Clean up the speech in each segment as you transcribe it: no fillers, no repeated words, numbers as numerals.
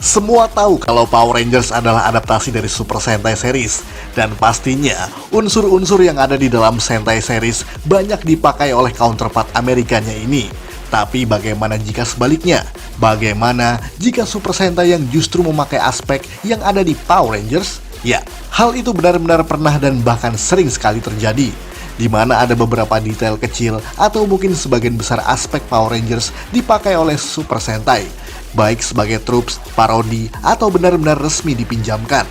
Semua tahu kalau Power Rangers adalah adaptasi dari Super Sentai Series, dan pastinya unsur-unsur yang ada di dalam Sentai Series banyak dipakai oleh counterpart Amerikanya ini. Tapi bagaimana jika sebaliknya? Bagaimana jika Super Sentai yang justru memakai aspek yang ada di Power Rangers? Ya, hal itu benar-benar pernah dan bahkan sering sekali terjadi, di mana ada beberapa detail kecil atau mungkin sebagian besar aspek Power Rangers dipakai oleh Super Sentai, baik sebagai troops, parodi, atau benar-benar resmi dipinjamkan.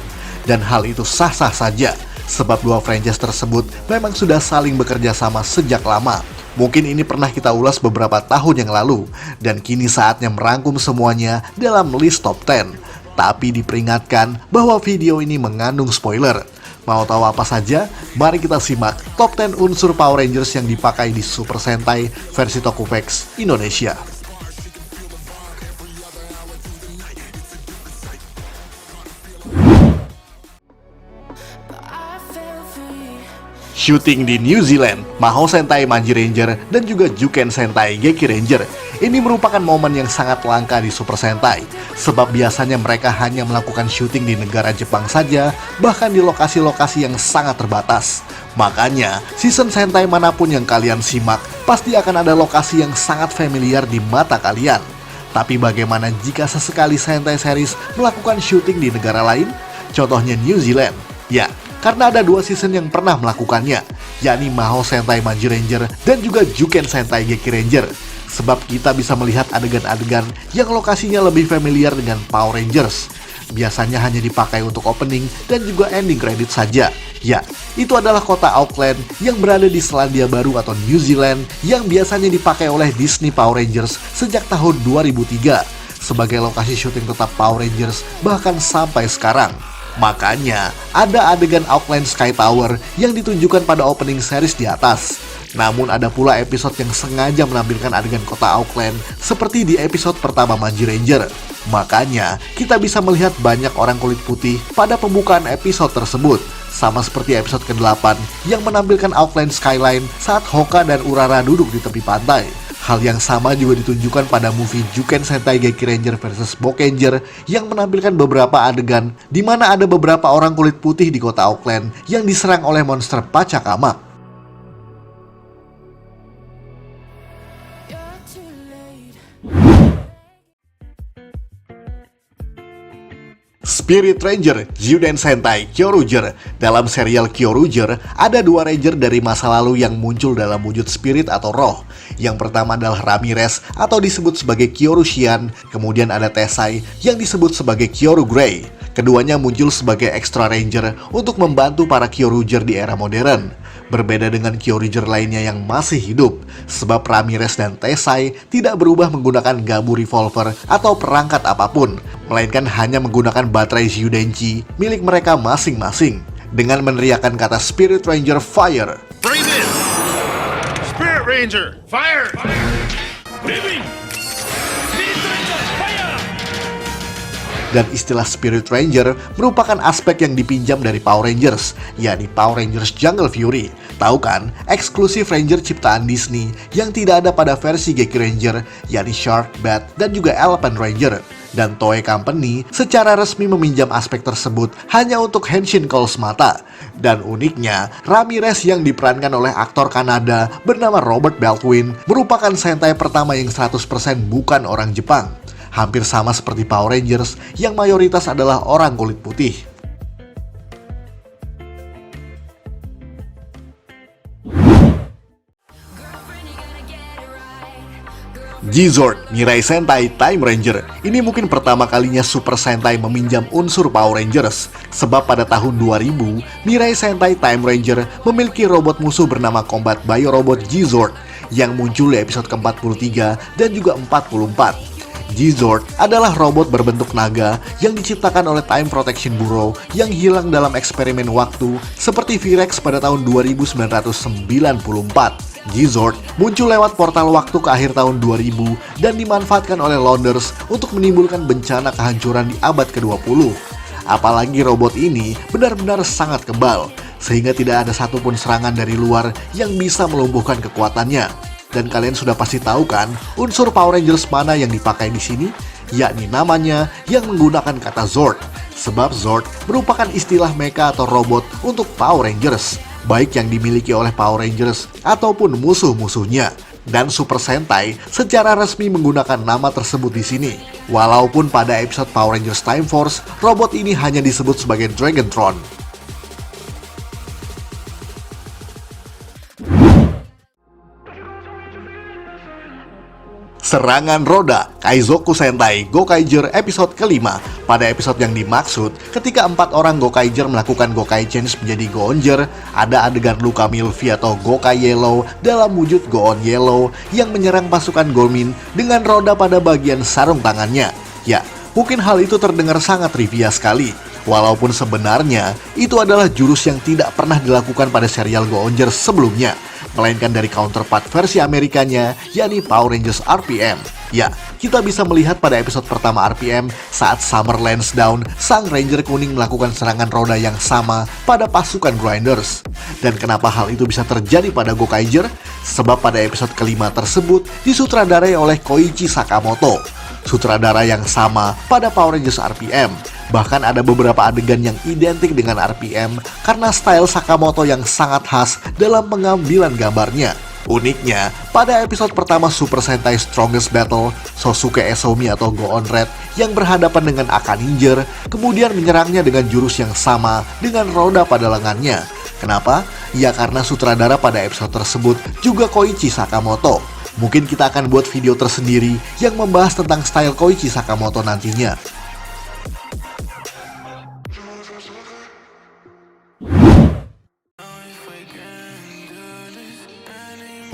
Dan hal itu sah-sah saja, sebab dua franchise tersebut memang sudah saling bekerja sama sejak lama. Mungkin ini pernah kita ulas beberapa tahun yang lalu, dan kini saatnya merangkum semuanya dalam list top 10. Tapi diperingatkan bahwa video ini mengandung spoiler. Mau tahu apa saja? Mari kita simak top 10 unsur Power Rangers yang dipakai di Super Sentai versi Tokuvex Indonesia. Syuting di New Zealand, Mahou Sentai Manji Ranger dan juga Juken Sentai Geki Ranger. Ini merupakan momen yang sangat langka di Super Sentai, sebab biasanya mereka hanya melakukan syuting di negara Jepang saja, bahkan di lokasi-lokasi yang sangat terbatas. Makanya, season Sentai manapun yang kalian simak, pasti akan ada lokasi yang sangat familiar di mata kalian. Tapi bagaimana jika sesekali Sentai Series melakukan syuting di negara lain? Contohnya New Zealand. Ya, karena ada dua season yang pernah melakukannya, yakni Mahou Sentai Manji Ranger dan juga Juken Sentai Geki Ranger. Sebab kita bisa melihat adegan-adegan yang lokasinya lebih familiar dengan Power Rangers. Biasanya hanya dipakai untuk opening dan juga ending credit saja. Ya, itu adalah kota Auckland yang berada di Selandia Baru atau New Zealand yang biasanya dipakai oleh Disney Power Rangers sejak tahun 2003 sebagai lokasi syuting tetap Power Rangers bahkan sampai sekarang. Makanya, ada adegan Auckland Sky Tower yang ditunjukkan pada opening series di atas. Namun ada pula episode yang sengaja menampilkan adegan kota Auckland seperti di episode pertama Manji Ranger. Makanya, kita bisa melihat banyak orang kulit putih pada pembukaan episode tersebut. Sama seperti episode ke-8 yang menampilkan Auckland Skyline saat Hoka dan Urara duduk di tepi pantai. Hal yang sama juga ditunjukkan pada movie Juken Sentai Geki Ranger vs Bokenger yang menampilkan beberapa adegan di mana ada beberapa orang kulit putih di kota Auckland yang diserang oleh monster Pachacamac. Spirit Ranger, Zyuden Sentai Kyoryuger. Dalam serial Kyoryuger, ada dua Ranger dari masa lalu yang muncul dalam wujud spirit atau roh. Yang pertama adalah Ramirez atau disebut sebagai Kyorushian, kemudian ada Tessai yang disebut sebagai Kyoru Grey. Keduanya muncul sebagai extra Ranger untuk membantu para Kyoryuger di era modern. Berbeda dengan Kyoryuger lainnya yang masih hidup, sebab Ramirez dan Tessai tidak berubah menggunakan gabu revolver atau perangkat apapun, melainkan hanya menggunakan baterai Zyudenchi milik mereka masing-masing. Dengan meneriakkan kata Spirit Ranger Fire. Freeze it! Spirit Ranger, fire! Living! Spirit Ranger, fire! Dan istilah Spirit Ranger merupakan aspek yang dipinjam dari Power Rangers, yakni Power Rangers Jungle Fury. Tahu kan, eksklusif Ranger ciptaan Disney yang tidak ada pada versi Geki Ranger, yakni Shark, Bat, dan juga Elephant Ranger. Dan Toei Company secara resmi meminjam aspek tersebut hanya untuk Henshin Call semata. Dan uniknya, Ramirez yang diperankan oleh aktor Kanada bernama Robert Beltwin merupakan Sentai pertama yang 100% bukan orang Jepang. Hampir sama seperti Power Rangers yang mayoritas adalah orang kulit putih. G-Zord, Mirai Sentai Time Ranger. Ini mungkin pertama kalinya Super Sentai meminjam unsur Power Rangers, sebab pada tahun 2000, Mirai Sentai Time Ranger memiliki robot musuh bernama Combat Biorobot G-Zord yang muncul di episode ke-43 dan juga 44. G-Zord adalah robot berbentuk naga yang diciptakan oleh Time Protection Bureau yang hilang dalam eksperimen waktu seperti Virex pada tahun 2994. G-Zord muncul lewat portal waktu ke akhir tahun 2000 dan dimanfaatkan oleh Launders untuk menimbulkan bencana kehancuran di abad ke-20. Apalagi robot ini benar-benar sangat kebal, sehingga tidak ada satupun serangan dari luar yang bisa melumpuhkan kekuatannya. Dan kalian sudah pasti tahu kan, unsur Power Rangers mana yang dipakai di sini? yakni namanya yang menggunakan kata Zord. Sebab Zord merupakan istilah mecha atau robot untuk Power Rangers, baik yang dimiliki oleh Power Rangers ataupun musuh-musuhnya. Dan Super Sentai secara resmi menggunakan nama tersebut di sini. Walaupun pada episode Power Rangers Time Force, robot ini hanya disebut sebagai Dragantron. Serangan Roda Kaizoku Sentai Gokaiger episode kelima. Pada episode yang dimaksud, ketika 4 orang Gokaiger melakukan Gokai Change menjadi Goonger, ada adegan Luka Milvi atau Gokai Yellow dalam wujud Goon Yellow yang menyerang pasukan Gomin dengan roda pada bagian sarung tangannya. Ya, mungkin hal itu terdengar sangat trivia sekali. Walaupun sebenarnya itu adalah jurus yang tidak pernah dilakukan pada serial Goonger sebelumnya, melainkan dari counterpart versi Amerikanya, yakni Power Rangers RPM. Ya, kita bisa melihat pada episode pertama RPM saat Summer Lansdowne, sang Ranger kuning melakukan serangan roda yang sama pada pasukan Grinders. Dan kenapa hal itu bisa terjadi pada Gokaiger? Sebab pada episode kelima tersebut disutradarai oleh Koichi Sakamoto, sutradara yang sama pada Power Rangers RPM. Bahkan ada beberapa adegan yang identik dengan RPM karena style Sakamoto yang sangat khas dalam pengambilan gambarnya. Uniknya, pada episode pertama Super Sentai Strongest Battle, Sosuke Esomi atau Goon Red yang berhadapan dengan Aka Ninja kemudian menyerangnya dengan jurus yang sama dengan roda pada lengannya. Kenapa? Ya karena sutradara pada episode tersebut juga Koichi Sakamoto. Mungkin kita akan buat video tersendiri yang membahas tentang style Koichi Sakamoto nantinya.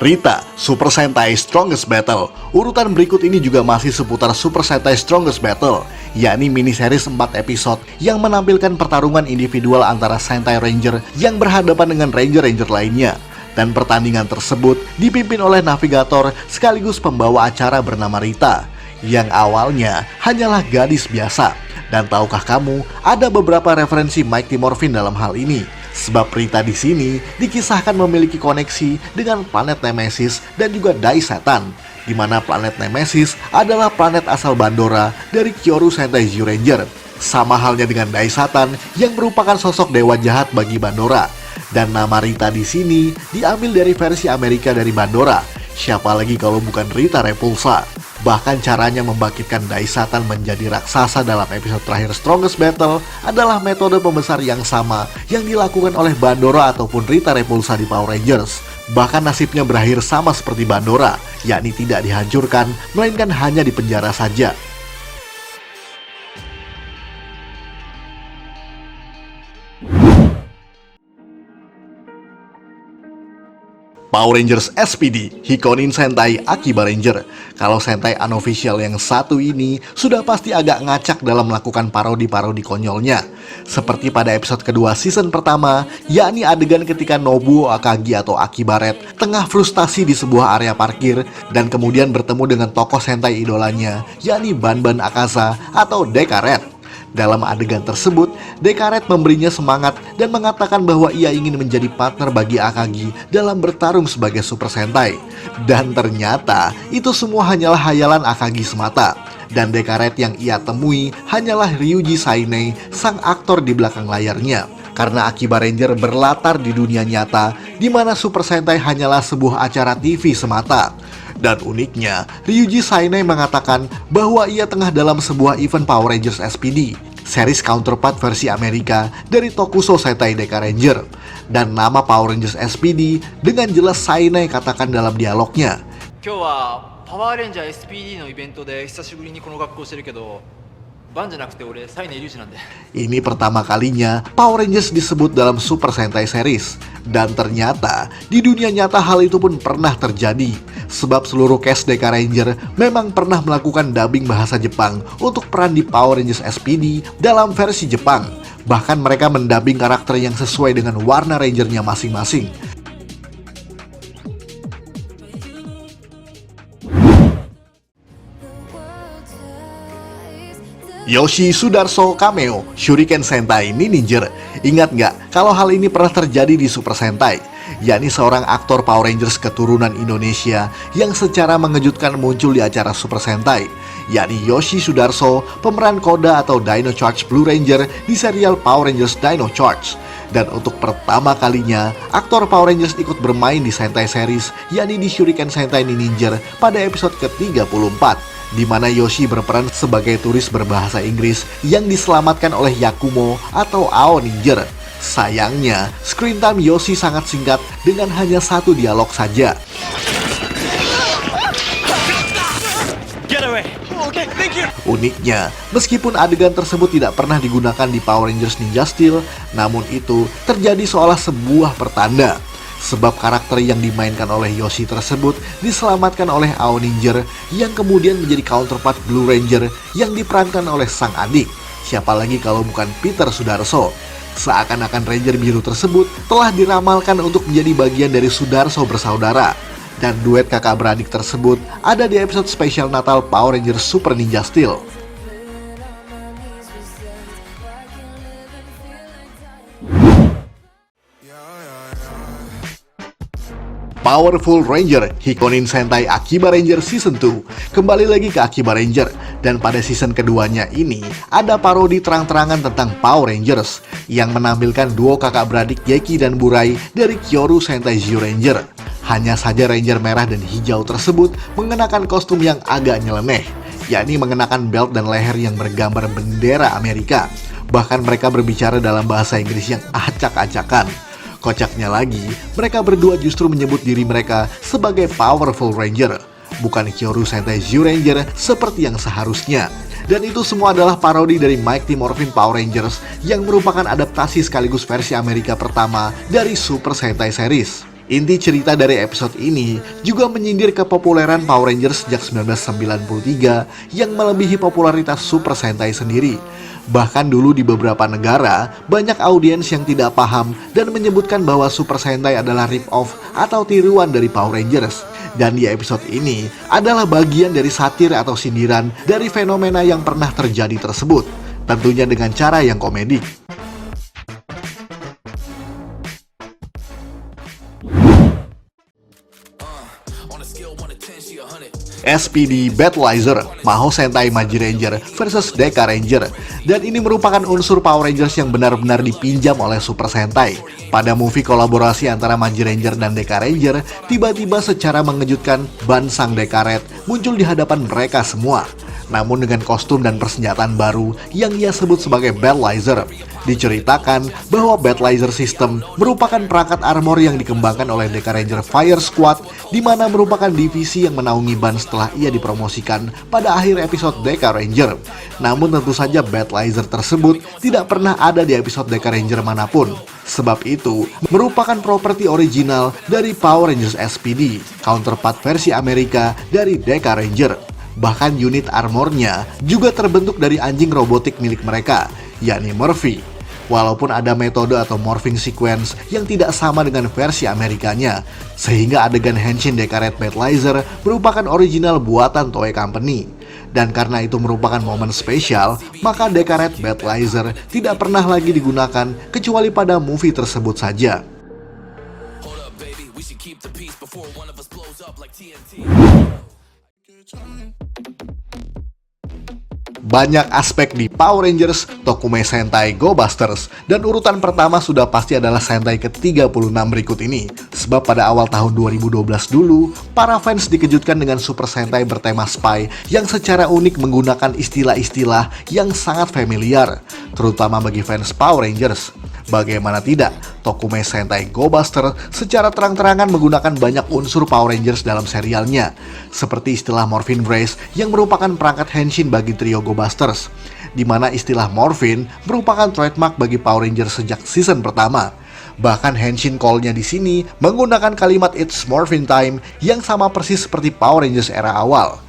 Rita, Super Sentai Strongest Battle. Urutan berikut ini juga masih seputar Super Sentai Strongest Battle, yakni miniseries 4 episode yang menampilkan pertarungan individual antara Sentai Ranger yang berhadapan dengan Ranger-Ranger lainnya. Dan pertandingan tersebut dipimpin oleh navigator sekaligus pembawa acara bernama Rita, yang awalnya hanyalah gadis biasa. Dan tahukah kamu, ada beberapa referensi Mighty Morphin dalam hal ini. Sebab Rita di sini dikisahkan memiliki koneksi dengan planet Nemesis dan juga Daisatan, di mana planet Nemesis adalah planet asal Bandora dari Kyoru Sentai Zyuranger. Sama halnya dengan Daisatan yang merupakan sosok dewa jahat bagi Bandora. Dan nama Rita di sini diambil dari versi Amerika dari Bandora. Siapa lagi kalau bukan Rita Repulsa? Bahkan caranya membangkitkan Daisatan menjadi raksasa dalam episode terakhir Strongest Battle adalah metode pembesar yang sama yang dilakukan oleh Bandora ataupun Rita Repulsa di Power Rangers. Bahkan nasibnya berakhir sama seperti Bandora, yakni tidak dihancurkan, melainkan hanya dipenjara saja. Power Rangers SPD, Hikonin Sentai Akiba Ranger. Kalau Sentai unofficial yang satu ini sudah pasti agak ngacak dalam melakukan parodi-parodi konyolnya. Seperti pada episode kedua season pertama, yakni adegan ketika Nobuo Akagi atau Akiba Red tengah frustasi di sebuah area parkir dan kemudian bertemu dengan tokoh Sentai idolanya, yakni Banban Akaza atau Deka Red. Dalam adegan tersebut, Deka Red memberinya semangat dan mengatakan bahwa ia ingin menjadi partner bagi Akagi dalam bertarung sebagai Super Sentai. Dan ternyata itu semua hanyalah hayalan Akagi semata. Dan Deka Red yang ia temui hanyalah Ryuji Saine, sang aktor di belakang layarnya. Karena Akiba Ranger berlatar di dunia nyata, di mana Super Sentai hanyalah sebuah acara TV semata. Dan uniknya, Ryuji Saine mengatakan bahwa ia tengah dalam sebuah event Power Rangers SPD, series counterpart versi Amerika dari Tokusho Sentai Deka Ranger. Dan nama Power Rangers SPD dengan jelas Saine katakan dalam dialognya. 今日はパワーレンジャー SPD のイベントで久しぶりにこの格好してるけど、バンじゃなくて俺サイネリュウジなんで。 Ini pertama kalinya Power Rangers disebut dalam Super Sentai series. Dan ternyata di dunia nyata hal itu pun pernah terjadi. Sebab seluruh cast Deka Ranger memang pernah melakukan dubbing bahasa Jepang untuk peran di Power Rangers SPD dalam versi Jepang. Bahkan mereka mendubbing karakter yang sesuai dengan warna Rangernya masing-masing. Yoshi Sudarso cameo Shuriken Sentai Ninja. Ingat nggak kalau hal ini pernah terjadi di Super Sentai? Yakni seorang aktor Power Rangers keturunan Indonesia yang secara mengejutkan muncul di acara Super Sentai. yakni Yoshi Sudarso, pemeran Koda atau Dino Charge Blue Ranger di serial Power Rangers Dino Charge. Dan untuk pertama kalinya, aktor Power Rangers ikut bermain di Sentai series, yakni di Shuriken Sentai Ninja pada episode ke-34, di mana Yoshi berperan sebagai turis berbahasa Inggris yang diselamatkan oleh Yakumo atau Ao Ninja. Sayangnya, screen time Yoshi sangat singkat dengan hanya satu dialog saja. Uniknya, meskipun adegan tersebut tidak pernah digunakan di Power Rangers Ninja Steel, namun itu terjadi seolah sebuah pertanda. Sebab karakter yang dimainkan oleh Yoshi tersebut diselamatkan oleh Ao Ninja yang kemudian menjadi counterpart Blue Ranger yang diperankan oleh sang adik. Siapa lagi kalau bukan Peter Sudarso. Seakan-akan Ranger biru tersebut telah diramalkan untuk menjadi bagian dari Sudarso bersaudara. Dan duet kakak beradik tersebut ada di episode spesial Natal Power Rangers Super Ninja Steel. Powerful Ranger Hikonin Sentai Akiba Ranger Season 2 kembali lagi ke Akiba Ranger, dan pada season keduanya ini ada parodi terang-terangan tentang Power Rangers yang menampilkan duo kakak beradik Yeki dan Burai dari Kyoru Sentai Zyuranger. Hanya saja Ranger merah dan hijau tersebut mengenakan kostum yang agak nyeleneh, yakni mengenakan belt dan leher yang bergambar bendera Amerika. Bahkan mereka berbicara dalam bahasa Inggris yang acak-acakan. Kocaknya lagi, mereka berdua justru menyebut diri mereka sebagai Powerful Ranger, bukan Kyoru Sentai Zyuranger seperti yang seharusnya. Dan itu semua adalah parodi dari Mighty Morphin Power Rangers yang merupakan adaptasi sekaligus versi Amerika pertama dari Super Sentai series. Inti cerita dari episode ini juga menyindir kepopuleran Power Rangers sejak 1993 yang melebihi popularitas Super Sentai sendiri. Bahkan dulu di beberapa negara, banyak audiens yang tidak paham dan menyebutkan bahwa Super Sentai adalah rip-off atau tiruan dari Power Rangers. Dan di episode ini adalah bagian dari satir atau sindiran dari fenomena yang pernah terjadi tersebut. Tentunya dengan cara yang komedik. SPD Battleizer Mahou Sentai Magi Ranger versus Deka Ranger. Dan ini merupakan unsur Power Rangers yang benar-benar dipinjam oleh Super Sentai. Pada movie kolaborasi antara Magi Ranger dan Deka Ranger, tiba-tiba secara mengejutkan ban sang Deka Red muncul di hadapan mereka semua. Namun dengan kostum dan persenjataan baru yang ia sebut sebagai Battleizer. Diceritakan bahwa Battleizer System merupakan perangkat armor yang dikembangkan oleh Deka Ranger Fire Squad, di mana merupakan divisi yang menaungi ban setelah ia dipromosikan pada akhir episode Deka Ranger. Namun tentu saja Battleizer tersebut tidak pernah ada di episode Deka Ranger manapun. Sebab itu merupakan properti original dari Power Rangers SPD, counterpart versi Amerika dari Deka Ranger. Bahkan unit armornya juga terbentuk dari anjing robotik milik mereka, yakni Murphy. Walaupun ada metode atau morphing sequence yang tidak sama dengan versi Amerikanya, sehingga adegan Henshin Deka Red Battleizer merupakan original buatan Toei Company. Dan karena itu merupakan momen spesial, maka Deka Red Battleizer tidak pernah lagi digunakan kecuali pada movie tersebut saja. Banyak aspek di Power Rangers Tokume Sentai Go Busters, dan urutan pertama sudah pasti adalah Sentai ke-36 berikut ini. Sebab pada awal tahun 2012 dulu, para fans dikejutkan dengan Super Sentai bertema spy yang secara unik menggunakan istilah-istilah yang sangat familiar, terutama bagi fans Power Rangers. Bagaimana tidak, Tokume Sentai Go Buster secara terang-terangan menggunakan banyak unsur Power Rangers dalam serialnya, seperti istilah Morphin Brace yang merupakan perangkat Henshin bagi trio Go Busters, di mana istilah Morphin merupakan trademark bagi Power Rangers sejak season pertama. Bahkan Henshin Call-nya di sini menggunakan kalimat It's Morphin Time yang sama persis seperti Power Rangers era awal.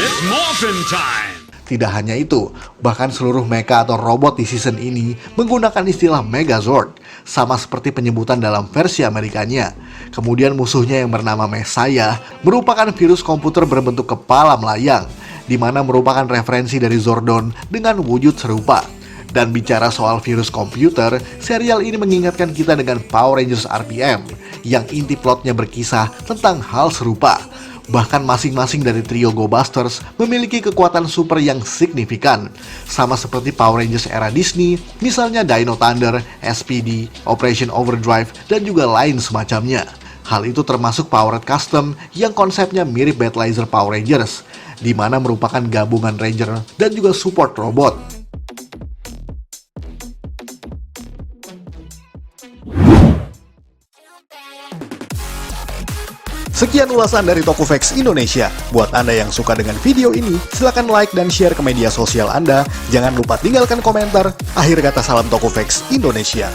It's Morphin Time! Tidak hanya itu, bahkan seluruh mecha atau robot di season ini menggunakan istilah Megazord, sama seperti penyebutan dalam versi Amerikanya. Kemudian musuhnya yang bernama Messiah merupakan virus komputer berbentuk kepala melayang, di mana merupakan referensi dari Zordon dengan wujud serupa. Dan bicara soal virus komputer, serial ini mengingatkan kita dengan Power Rangers RPM, yang inti plotnya berkisah tentang hal serupa. Bahkan masing-masing dari trio Go Busters memiliki kekuatan super yang signifikan. Sama seperti Power Rangers era Disney, misalnya Dino Thunder, SPD, Operation Overdrive, dan juga lain semacamnya. Hal itu termasuk Powered Custom yang konsepnya mirip Battleizer Power Rangers, di mana merupakan gabungan Ranger dan juga support robot. Sekian ulasan dari Tokuvex Indonesia. Buat Anda yang suka dengan video ini, silahkan like dan share ke media sosial Anda. Jangan lupa tinggalkan komentar. Akhir kata salam Tokuvex Indonesia.